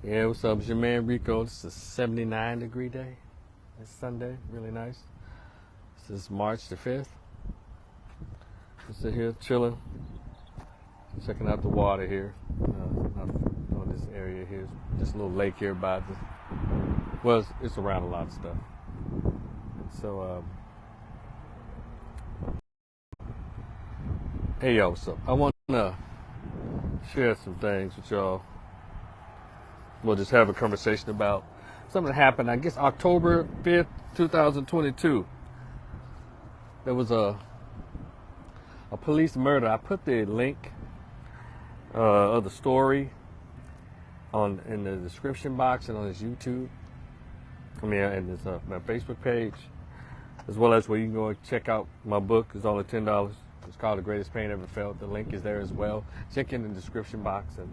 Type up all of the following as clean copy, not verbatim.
Yeah, what's up? It's your man Rico. This is a 79-degree day. It's Sunday, really nice. This is March the 5th. I'm sitting here chilling, checking out the water here. On this area here, just a little lake here by the. Well, it's around a lot of stuff. So, hey yo, so I want to share some things with y'all. We'll just have a conversation about something that happened, I guess, October 5th, 2022. There was a police murder. I put the link of the story in the description box and on his YouTube. And his my Facebook page, as well as where you can go and check out my book. It's only $10. It's called The Greatest Pain Ever Felt. The link is there as well. Check in the description box, and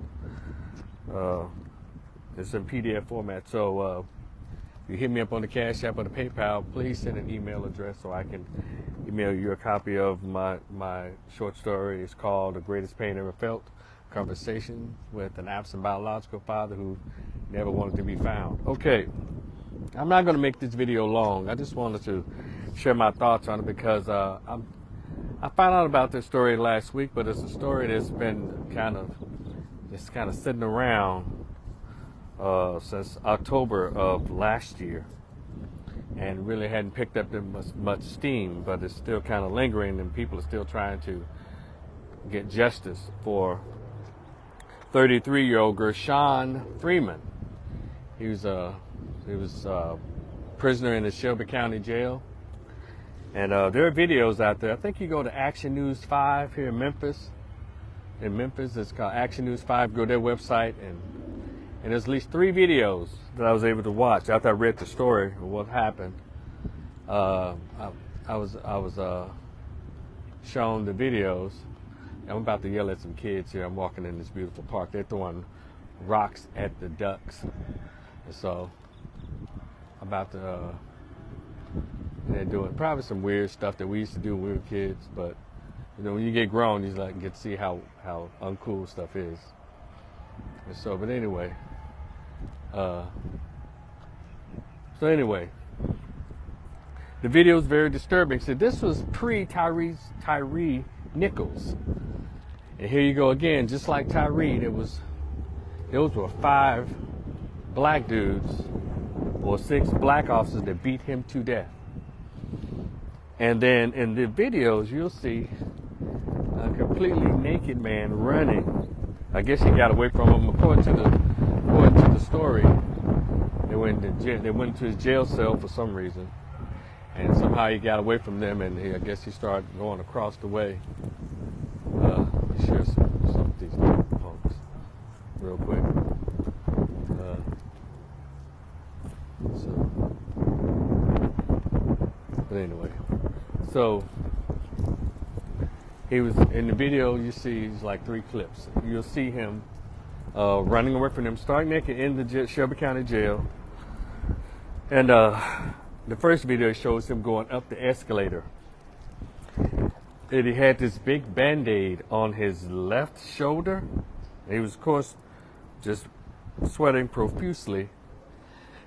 it's in PDF format. So if you hit me up on the Cash App or the PayPal, please send an email address so I can email you a copy of my short story. It's called The Greatest Pain Ever Felt, Conversation with an Absent Biological Father Who Never Wanted to Be Found. Okay, I'm not going to make this video long. I just wanted to share my thoughts on it because I found out about this story last week, but it's a story that's been kind of sitting around since October of last year, and really hadn't picked up much steam, but it's still kind of lingering, and people are still trying to get justice for 33-year-old Gershon Freeman. He was a prisoner in the Shelby County Jail, and there are videos out there. I think you go to Action News 5 here in Memphis. In Memphis, it's called Action News 5. Go to their website, and there's at least 3 videos that I was able to watch after I read the story of what happened. I was shown the videos. I'm about to yell at some kids here. I'm walking in this beautiful park. They're throwing rocks at the ducks, and so I'm about to. They're doing probably some weird stuff that we used to do when we were kids, but you know, when you get grown, you get to see how uncool stuff is. And so, but anyway. The video is very disturbing. So this was pre-Tyree Nichols, and here you go again, just like Tyree. Those were 5 black dudes or 6 black officers that beat him to death. And then in the videos, you'll see a completely naked man running. I guess he got away from him. According to the story, they went into his jail cell for some reason, and somehow he got away from them, and I guess he started going across the way. Let me share some of these punks real quick. But anyway, so he was in the video. You see, he's like 3 clips. You'll see him running away from them, starting naked in the Shelby County Jail. And the first video shows him going up the escalator. And he had this big Band-Aid on his left shoulder. And he was, of course, just sweating profusely.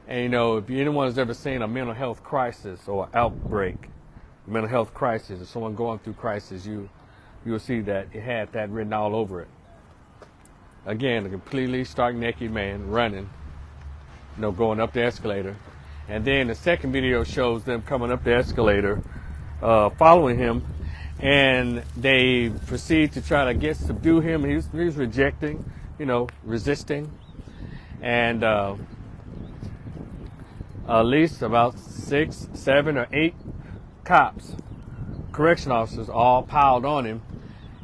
And you know, if anyone has ever seen a mental health crisis or outbreak, mental health crisis, or someone going through crisis, you'll see that it had that written all over it. Again, a completely stark naked man running, you know, going up the escalator. And then the second video shows them coming up the escalator, following him, and they proceed to try to subdue him. He was rejecting, you know, resisting. And at least about 6, 7, or 8 cops, correction officers, all piled on him.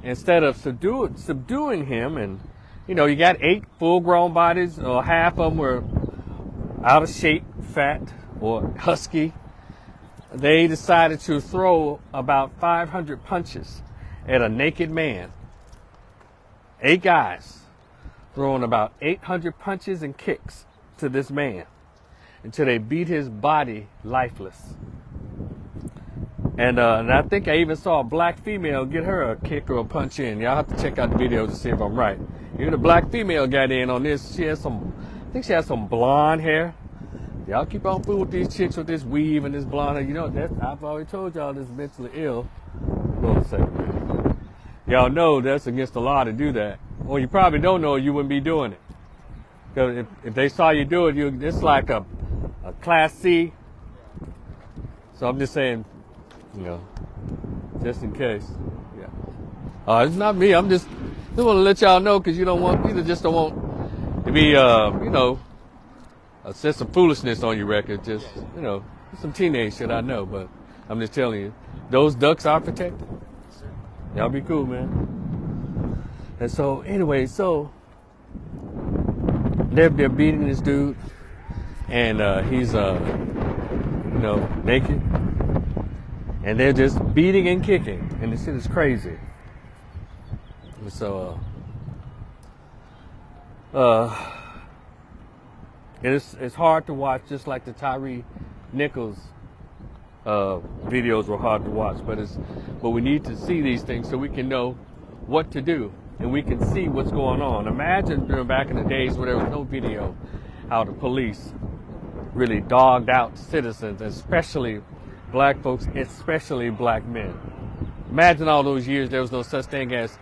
Instead of subduing him, and you know, you got 8 full-grown bodies, or half of them were out of shape, fat, or husky. They decided to throw about 500 punches at a naked man. 8 guys throwing about 800 punches and kicks to this man until they beat his body lifeless. And I think I even saw a black female get her a kick or a punch in. Y'all have to check out the video to see if I'm right. Even a black female got in on this. She had some I think she has some blonde hair. Y'all keep on fooling with these chicks with this weave and this blonde hair. You know, I've already told y'all this is mentally ill. Hold on a second, man. Y'all know that's against the law to do that. Or you probably don't know, you wouldn't be doing it. Because if they saw you do it, it's like a Class C. So I'm just saying, you know, just in case. Yeah. It's not me. I'm just want to let y'all know because you just don't want to be, you know, a sense of foolishness on your record. Just, you know, some teenage shit, I know, but I'm just telling you, those ducks are protected. Y'all be cool, man. And so, anyway, they're beating this dude, and he's, you know, naked, and they're just beating and kicking, and this shit is crazy. And so, it's hard to watch, just like the Tyree Nichols videos were hard to watch, but we need to see these things so we can know what to do and we can see what's going on. Imagine during back in the days where there was no video, how the police really dogged out citizens, especially black folks, especially black men. Imagine all those years there was no such thing as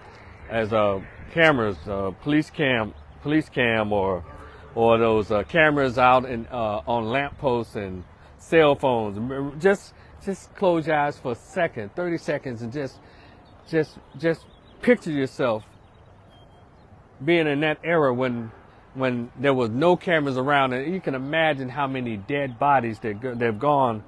cameras, police cam, or those cameras out on lampposts and cell phones. Just close your eyes for a second, 30 seconds, and just picture yourself being in that era when there was no cameras around, and you can imagine how many dead bodies they've gone,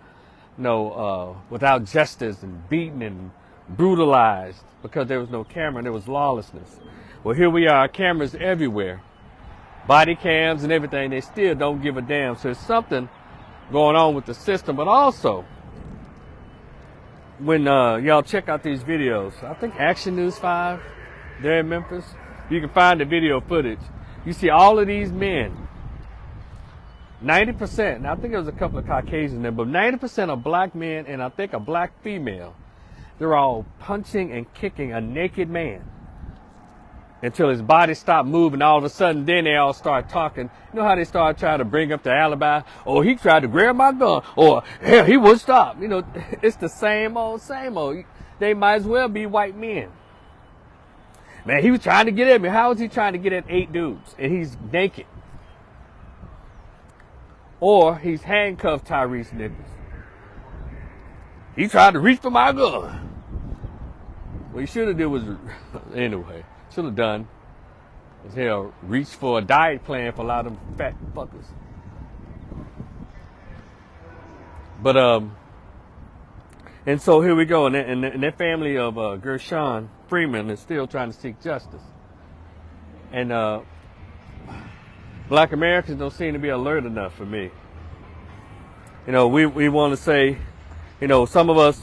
you know, without justice and beaten and brutalized because there was no camera and there was lawlessness. Well, here we are, cameras everywhere, body cams and everything. They still don't give a damn. So there's something going on with the system. But also, when y'all check out these videos, I think Action News 5, there in Memphis, you can find the video footage. You see all of these men, 90%, and I think there was a couple of Caucasians there, but 90% of black men and I think a black female, they're all punching and kicking a naked man until his body stopped moving. All of a sudden, then they all start talking. You know how they start trying to bring up the alibi? Oh, he tried to grab my gun. Or, hell, he wouldn't stop. You know, it's the same old, same old. They might as well be white men. Man, he was trying to get at me. How is he trying to get at 8 dudes? And he's naked. Or he's handcuffed Tyrese Nichols. He tried to reach for my gun. What he should have did was, anyway, should have done is hell, reach for a diet plan for a lot of them fat fuckers. But, and so here we go. And that family of Gershon Freeman is still trying to seek justice. And black Americans don't seem to be alert enough for me. You know, we want to say, you know, some of us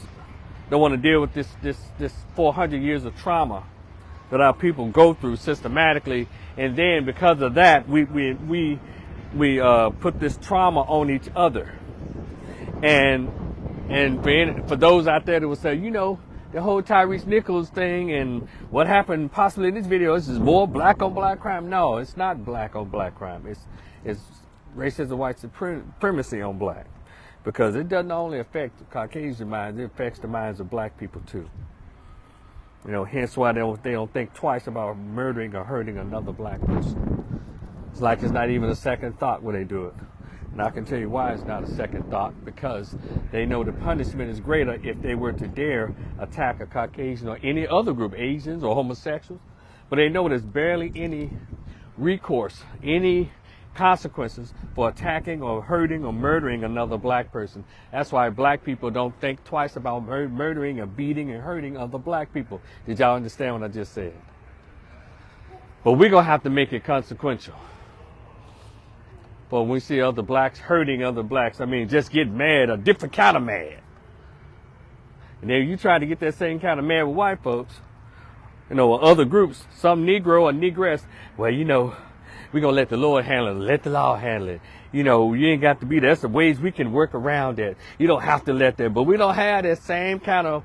don't want to deal with this 400 years of trauma that our people go through systematically, and then because of that, we put this trauma on each other. And for those out there that would say, you know, the whole Tyrese Nichols thing and what happened possibly in this video, this is more black on black crime. No, it's not black on black crime. It's racism, white supremacy on black, because it doesn't only affect Caucasian minds, it affects the minds of black people too. You know, hence why they don't think twice about murdering or hurting another black person. It's like it's not even a second thought when they do it. And I can tell you why it's not a second thought, because they know the punishment is greater if they were to dare attack a Caucasian or any other group, Asians or homosexuals. But they know there's barely any recourse, any consequences for attacking or hurting or murdering another black person. That's why black people don't think twice about murdering or beating and hurting other black people. Did y'all understand what I just said? But we're going to have to make it consequential. But when we see other blacks hurting other blacks, I mean, just get mad, a different kind of mad. And then you try to get that same kind of mad with white folks, you know, or other groups, some Negro or Negress, well, you know, we're going to let the Lord handle it. Let the law handle it. You know, you ain't got to be there. There's some ways we can work around that. You don't have to let that. But we don't have that same kind of,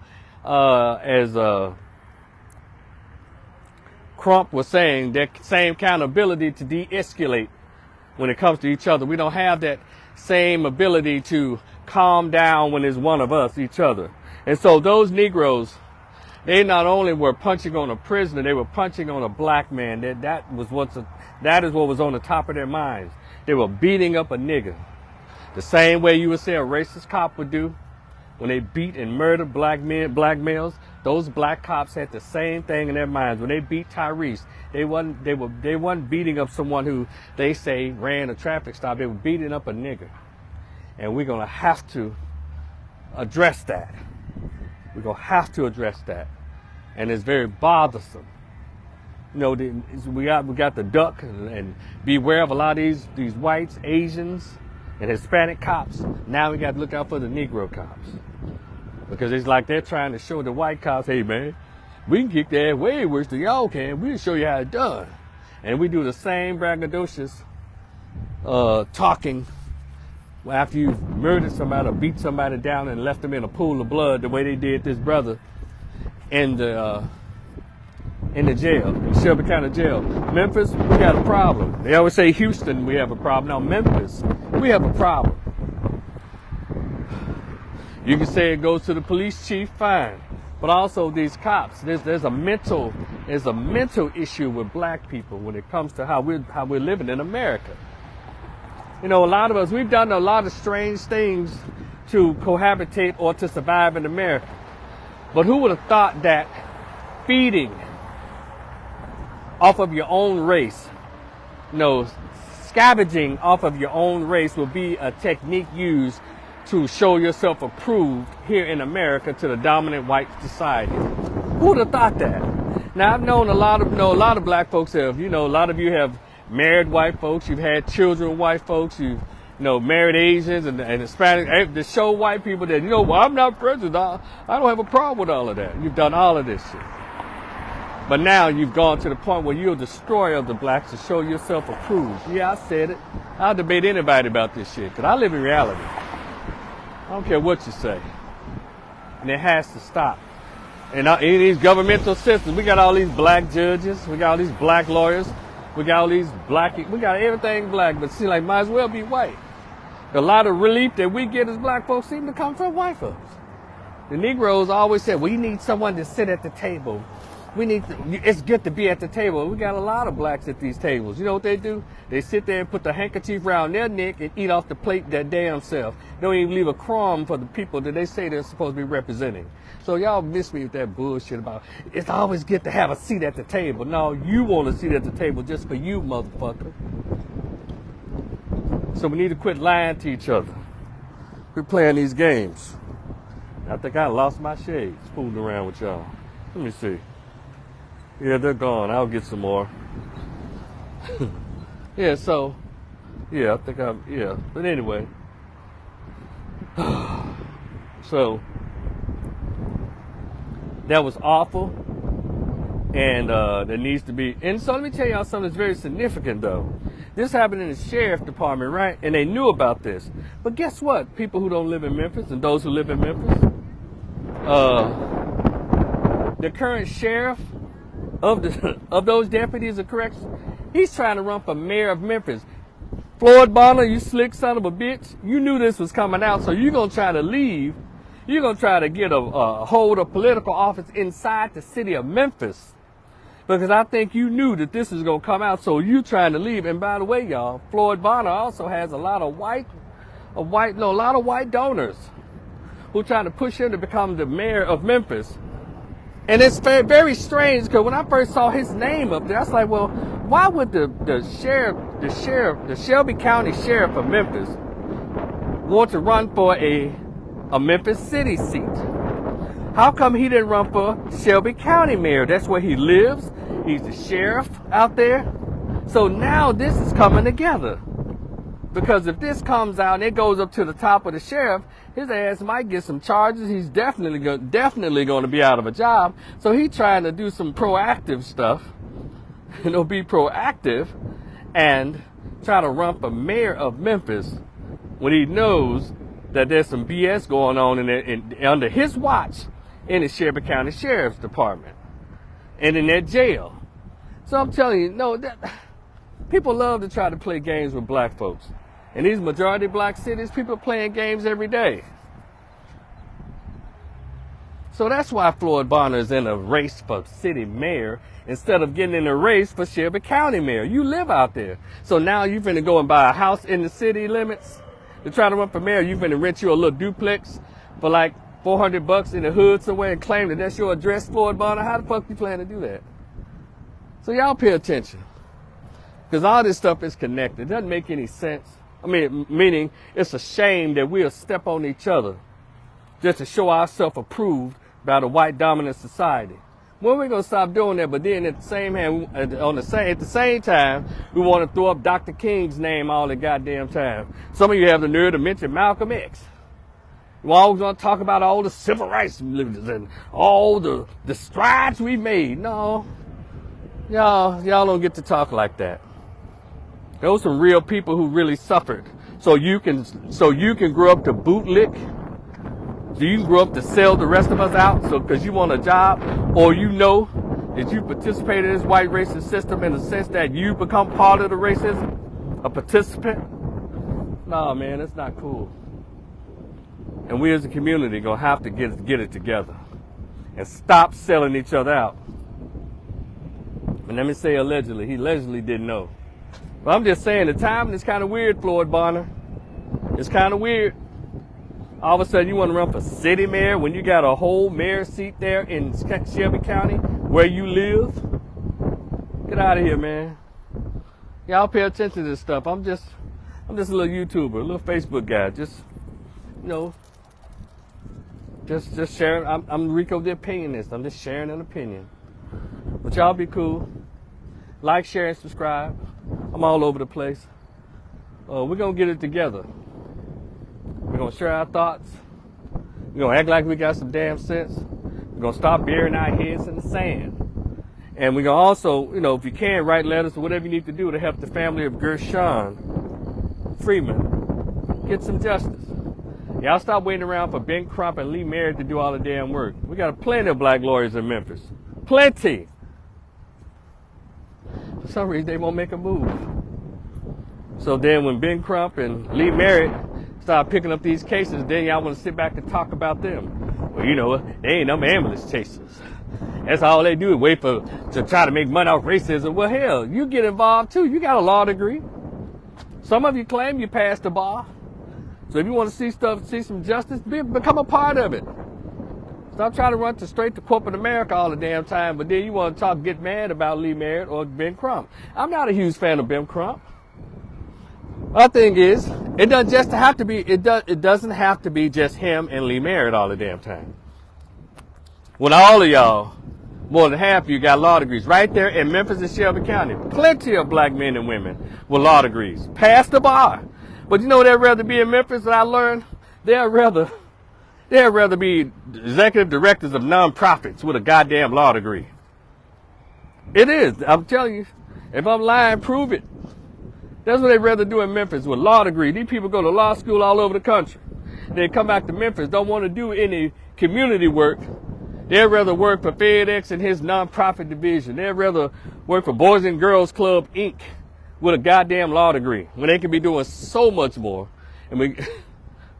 as Crump was saying, that same kind of ability to de-escalate when it comes to each other. We don't have that same ability to calm down when it's one of us, each other. And so those Negroes, they not only were punching on a prisoner, they were punching on a black man. That is what was on the top of their minds. They were beating up a nigger. The same way you would say a racist cop would do when they beat and murder black males. Those black cops had the same thing in their minds. When they beat Tyrese, they wasn't beating up someone who they say ran a traffic stop. They were beating up a nigger. And we're gonna have to address that. We're gonna have to address that. And it's very bothersome. You know, we got the duck and beware of a lot of these whites, Asians, and Hispanic cops. Now we got to look out for the Negro cops. Because it's like they're trying to show the white cops, hey man, we can kick their ass way worse than y'all can. We'll show you how it's done. And we do the same braggadocious talking after you've murdered somebody or beat somebody down and left them in a pool of blood the way they did this brother in the jail, in Shelby County Jail. Memphis, we got a problem. They always say Houston, we have a problem. Now Memphis, we have a problem. You can say it goes to the police chief, fine. But also these cops, there's a mental issue with black people when it comes to how we're living in America. You know, a lot of us, we've done a lot of strange things to cohabitate or to survive in America. But who would have thought that feeding off of your own race, you know, scavenging off of your own race will be a technique used to show yourself approved here in America to the dominant white society? Who would have thought that? Now, I've known a lot of black folks have, you know, a lot of you have married white folks, you've had children with white folks, you've, you know, married Asians and Hispanic, to show white people that, you know, well, I'm not prejudiced, I don't have a problem with all of that. You've done all of this shit. But now you've gone to the point where you're a destroyer of the blacks to show yourself approved. Yeah, I said it. I'll debate anybody about this shit, because I live in reality. I don't care what you say. And it has to stop. And in these governmental systems, we got all these black judges, we got all these black lawyers, we got all these we got everything black, but seems like might as well be white. A lot of relief that we get as black folks seem to come from white folks. The Negroes always said, we need someone to sit at the table. It's good to be at the table. We got a lot of blacks at these tables. You know what they do? They sit there and put the handkerchief around their neck and eat off the plate their damn self. They don't even leave a crumb for the people that they say they're supposed to be representing. So y'all miss me with that bullshit about, it's always good to have a seat at the table. No, you want a seat at the table just for you, motherfucker. So we need to quit lying to each other. Quit playing these games. I think I lost my shades fooling around with y'all. Let me see. Yeah, they're gone. I'll get some more. Yeah, so, yeah, I think yeah. But anyway. So, that was awful. And there needs to be, and so let me tell y'all something that's very significant though. This happened in the sheriff department, right? And they knew about this. But guess what? People who don't live in Memphis and those who live in Memphis, the current sheriff of those deputies of corrections, he's trying to run for mayor of Memphis. Floyd Bonner, you slick son of a bitch, you knew this was coming out, so you're going to try to leave. You're going to try to get a hold of political office inside the city of Memphis. Because I think you knew that this is going to come out, so you trying to leave. And by the way, y'all, Floyd Bonner also has a lot of white donors who trying to push him to become the mayor of Memphis. And it's very, very strange, because when I first saw his name up there, I was like, well, why would the Shelby County Sheriff of Memphis want to run for a Memphis city seat? How come he didn't run for Shelby County mayor? That's where he lives. He's the sheriff out there. So now this is coming together. Because if this comes out and it goes up to the top of the sheriff, his ass might get some charges. He's definitely going to be out of a job. So he's trying to do some proactive stuff, be proactive and try to run for mayor of Memphis when he knows that there's some BS going on under his watch in the Shelby County Sheriff's Department and in that jail. So I'm telling you, People love to try to play games with black folks. In these majority black cities, people are playing games every day. So that's why Floyd Bonner is in a race for city mayor instead of getting in a race for Shelby County mayor. You live out there. So now you're finna go and buy a house in the city limits to try to run for mayor. You're finna rent you a little duplex for like $400 in the hood somewhere and claim that that's your address, Floyd Bonner. How the fuck you plan to do that? So y'all pay attention. Because all this stuff is connected. It doesn't make any sense. I mean, meaning it's a shame that we'll step on each other just to show ourselves approved by the white dominant society. When are we gonna stop doing that? But then at the same hand, at the same time, we want to throw up Dr. King's name all the goddamn time. Some of you have the nerve to mention Malcolm X. We're always gonna talk about all the civil rights and all the strides we made. No, y'all don't get to talk like that. Those are some real people who really suffered. So you can grow up to bootlick. So you can grow up to sell the rest of us out, so because you want a job, or you know that you participate in this white racist system in the sense that you become part of the racism, a participant. No, man, it's not cool. And we as a community gonna have to get it together and stop selling each other out. And let me say allegedly, he allegedly didn't know. But I'm just saying the timing is kind of weird, Floyd Bonner. It's kind of weird. All of a sudden you want to run for city mayor when you got a whole mayor seat there in Shelby County where you live? Get out of here, man. Y'all pay attention to this stuff. I'm just a little YouTuber, a little Facebook guy. Just, you know, just sharing. I'm Rico the opinionist. I'm just sharing an opinion. But y'all be cool. Like, share, and subscribe. I'm all over the place. We're going to get it together. We're going to share our thoughts. We're going to act like we got some damn sense. We're going to stop burying our heads in the sand. And we're going to also, you know, if you can, write letters or whatever you need to do to help the family of Gershon Freeman get some justice. Y'all stop waiting around for Ben Crump and Lee Merritt to do all the damn work. We got plenty of black lawyers in Memphis. Plenty. For some reason, they won't make a move. So then when Ben Crump and Lee Merritt start picking up these cases, then y'all want to sit back and talk about them. Well, you know, they ain't no ambulance chasers. That's all they do is wait to try to make money off racism. Well, hell, you get involved too. You got a law degree. Some of you claim you passed the bar. So if you want to see some justice, become a part of it. Stop trying to run straight to corporate America all the damn time, but then you want to get mad about Lee Merritt or Ben Crump. I'm not a huge fan of Ben Crump. My thing is, it doesn't have to be just him and Lee Merritt all the damn time. When all of y'all, more than half of you, got law degrees right there in Memphis and Shelby County. Plenty of black men and women with law degrees. Pass the bar. But you know they'd rather be in Memphis than I learned? They'd rather be executive directors of nonprofits with a goddamn law degree. It is. I'm telling you. If I'm lying, prove it. That's what they'd rather do in Memphis with law degree. These people go to law school all over the country. They come back to Memphis, don't want to do any community work. They'd rather work for FedEx and his nonprofit division. They'd rather work for Boys and Girls Club, Inc. with a goddamn law degree when they could be doing so much more.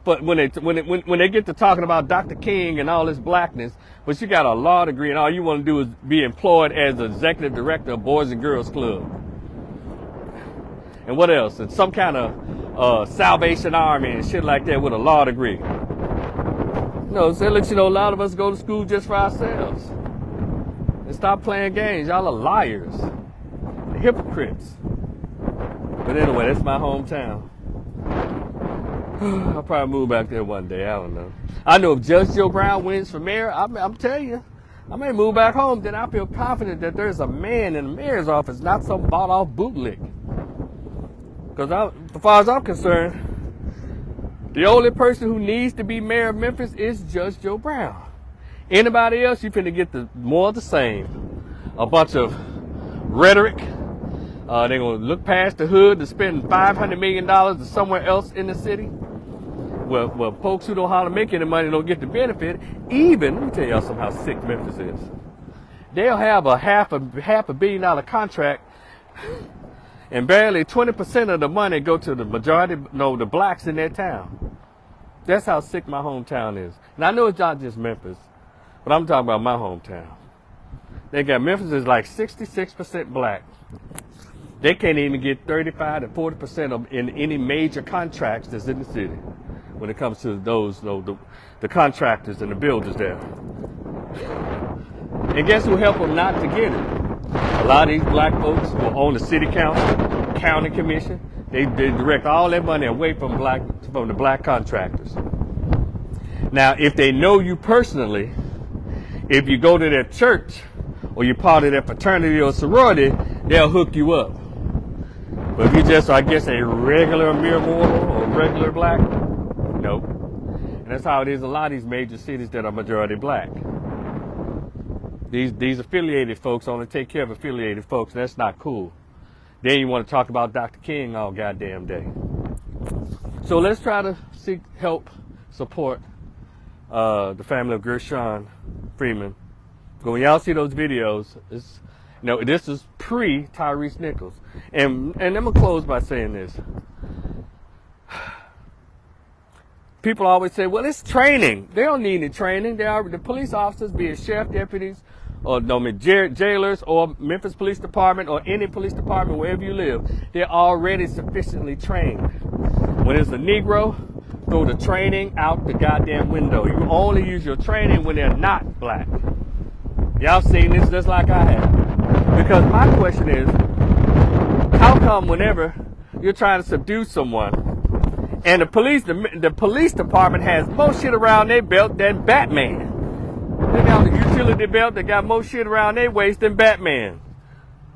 But when they get to talking about Dr. King and all this blackness, but you got a law degree and all you want to do is be employed as the executive director of Boys and Girls Club. And what else? And some kind of Salvation Army and shit like that with a law degree. No, so let you know a lot of us go to school just for ourselves. And stop playing games. Y'all are liars. Hypocrites. But anyway, that's my hometown. I'll probably move back there one day. I don't know. I know if Judge Joe Brown wins for mayor, I'm telling you, I may move back home. Then I feel confident that there's a man in the mayor's office, not some bought-off bootlick. Because as far as I'm concerned, the only person who needs to be mayor of Memphis is Judge Joe Brown. Anybody else, you finna get more of the same. A bunch of rhetoric. They're going to look past the hood to spend $500 million to somewhere else in the city. Well, folks who don't know how to make any money don't get the benefit. Even, let me tell y'all something how sick Memphis is. They'll have a half a $1 billion contract And barely 20% of the money go to the majority, no, the blacks in that town. That's how sick my hometown is. And I know it's not just Memphis, but I'm talking about my hometown. They got Memphis is like 66% black. They can't even get 35 to 40% in any major contracts that's in the city when it comes to those, the contractors and the builders there. And guess who helped them not to get it? A lot of these black folks who are on the city council, county commission, they direct all their money away from the black contractors. Now, if they know you personally, if you go to their church or you're part of their fraternity or sorority, they'll hook you up. But if you're just, I guess, a regular mere mortal or regular black, nope. And that's how it is in a lot of these major cities that are majority black. These affiliated folks only take care of affiliated folks, and that's not cool. Then you want to talk about Dr. King all goddamn day. So let's try to seek help, support the family of Gershon Freeman. But when y'all see those videos, this is pre-Tyrese Nichols. And I'm going to close by saying this. People always say, well, it's training. They don't need any training. The police officers, be it sheriff deputies, or jailers, or Memphis Police Department, or any police department, wherever you live, they're already sufficiently trained. When it's a Negro, throw the training out the goddamn window. You only use your training when they're not black. Y'all seen this just like I have. Because my question is, how come whenever you're trying to subdue someone, and the police department has more shit around their belt than Batman? They got the utility belt that got more shit around their waist than Batman.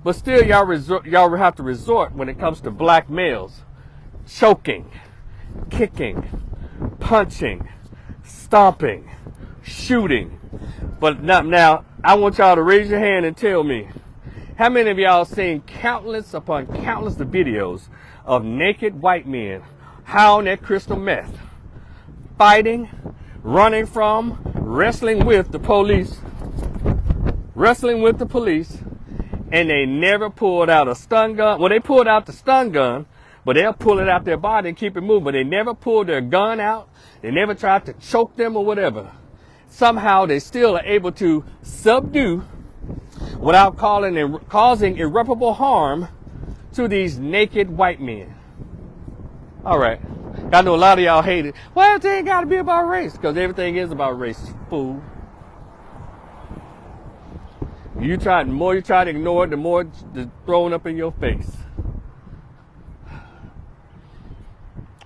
But still, y'all have to resort when it comes to black males. Choking, kicking, punching, stomping, shooting. But now, I want y'all to raise your hand and tell me, how many of y'all seen countless upon countless of videos of naked white men howling that crystal meth, fighting, running from, wrestling with the police, and they never pulled out a stun gun. Well, they pulled out the stun gun, but they'll pull it out their body and keep it moving. But they never pulled their gun out. They never tried to choke them or whatever. Somehow they still are able to subdue without causing irreparable harm to these naked white men. All right. I know a lot of y'all hate it. Well, everything got to be about race, because everything is about race, fool. The more you try to ignore it, the more it's thrown up in your face.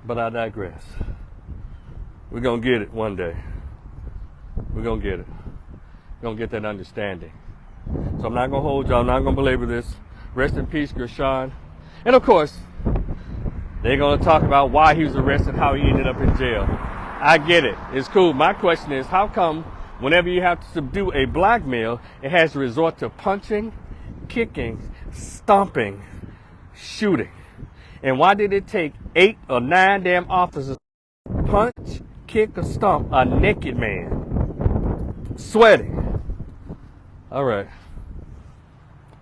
But I digress. We're going to get it one day. We're going to get it. We're going to get that understanding. So I'm not going to hold y'all. I'm not going to belabor this. Rest in peace, Gershon. And of course, they're going to talk about why he was arrested, how he ended up in jail. I get it. It's cool. My question is, how come whenever you have to subdue a black male, it has to resort to punching, kicking, stomping, shooting? And why did it take 8 or 9 damn officers to punch, kick, or stomp a naked man? Sweating. All right.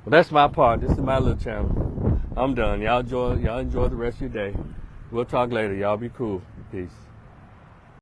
Well, that's my part. This is my little channel. I'm done. Y'all enjoy the rest of your day. We'll talk later. Y'all be cool. Peace.